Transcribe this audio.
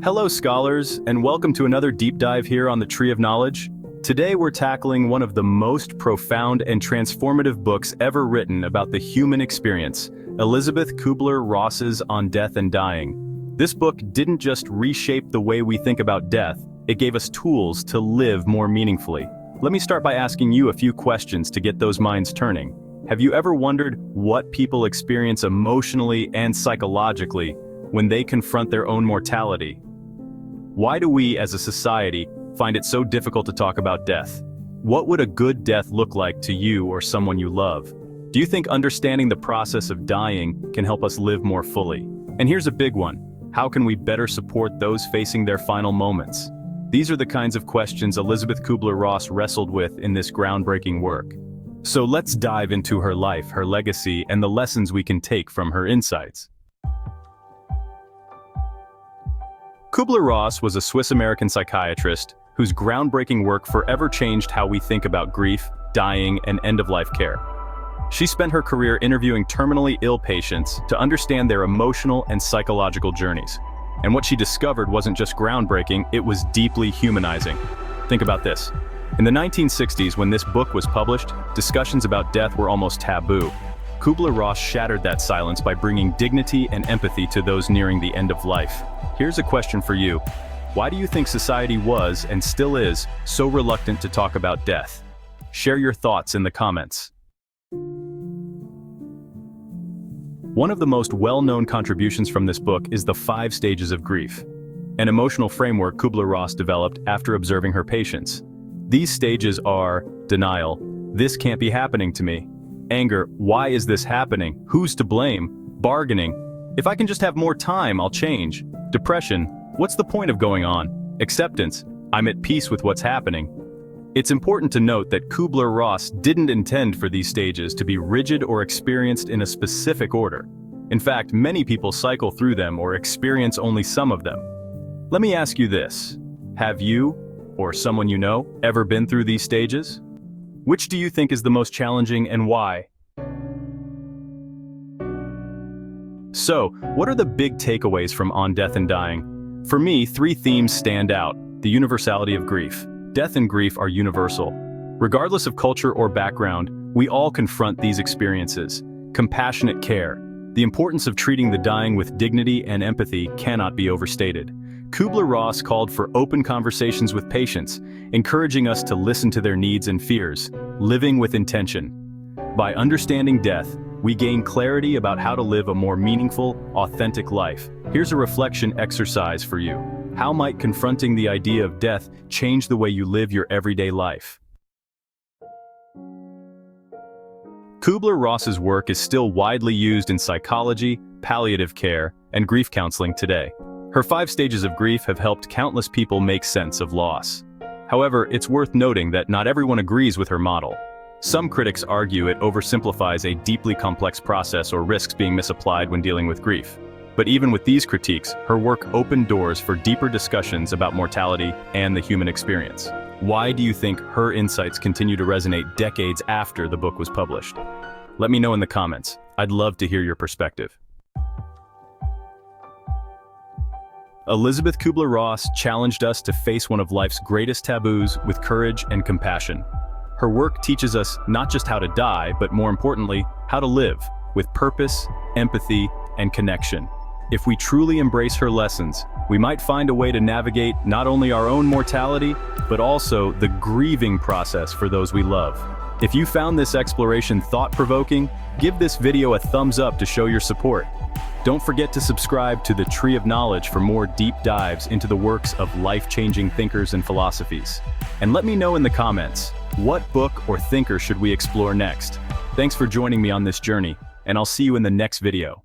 Hello scholars, and welcome to another deep dive here on the Tree of Knowledge. Today we're tackling one of the most profound and transformative books ever written about the human experience, Elizabeth Kubler-Ross's On Death and Dying. This book didn't just reshape the way we think about death, it gave us tools to live more meaningfully. Let me start by asking you a few questions to get those minds turning. Have you ever wondered what people experience emotionally and psychologically when they confront their own mortality? Why do we, as a society, find it so difficult to talk about death? What would a good death look like to you or someone you love? Do you think understanding the process of dying can help us live more fully? And here's a big one. How can we better support those facing their final moments? These are the kinds of questions Elizabeth Kubler-Ross wrestled with in this groundbreaking work. So let's dive into her life, her legacy, and the lessons we can take from her insights. Kubler-Ross was a Swiss-American psychiatrist whose groundbreaking work forever changed how we think about grief, dying, and end-of-life care. She spent her career interviewing terminally ill patients to understand their emotional and psychological journeys. And what she discovered wasn't just groundbreaking, it was deeply humanizing. Think about this. In the 1960s, when this book was published, discussions about death were almost taboo. Kubler-Ross shattered that silence by bringing dignity and empathy to those nearing the end of life. Here's a question for you. Why do you think society was, and still is, so reluctant to talk about death? Share your thoughts in the comments. One of the most well-known contributions from this book is the 5 stages of grief, an emotional framework Kubler-Ross developed after observing her patients. These stages are denial, this can't be happening to me; anger, why is this happening, who's to blame; bargaining, if I can just have more time, I'll change; depression, what's the point of going on; acceptance, I'm at peace with what's happening. It's important to note that Kubler-Ross didn't intend for these stages to be rigid or experienced in a specific order. In fact, many people cycle through them or experience only some of them. Let me ask you this. Have you, or someone you know, ever been through these stages? Which do you think is the most challenging and why? So, what are the big takeaways from On Death and Dying? For me, 3 themes stand out. The universality of grief. Death and grief are universal. Regardless of culture or background, we all confront these experiences. Compassionate care. The importance of treating the dying with dignity and empathy cannot be overstated. Kubler-Ross called for open conversations with patients, encouraging us to listen to their needs and fears, living with intention. By understanding death, we gain clarity about how to live a more meaningful, authentic life. Here's a reflection exercise for you. How might confronting the idea of death change the way you live your everyday life? Kubler-Ross's work is still widely used in psychology, palliative care, and grief counseling today. Her 5 stages of grief have helped countless people make sense of loss. However, it's worth noting that not everyone agrees with her model. Some critics argue it oversimplifies a deeply complex process or risks being misapplied when dealing with grief. But even with these critiques, her work opened doors for deeper discussions about mortality and the human experience. Why do you think her insights continue to resonate decades after the book was published? Let me know in the comments. I'd love to hear your perspective. Elizabeth Kubler-Ross challenged us to face one of life's greatest taboos with courage and compassion. Her work teaches us not just how to die, but more importantly, how to live with purpose, empathy, and connection. If we truly embrace her lessons, we might find a way to navigate not only our own mortality, but also the grieving process for those we love. If you found this exploration thought-provoking, give this video a thumbs up to show your support. Don't forget to subscribe to the Tree of Knowledge for more deep dives into the works of life-changing thinkers and philosophies. And let me know in the comments, what book or thinker should we explore next? Thanks for joining me on this journey, and I'll see you in the next video.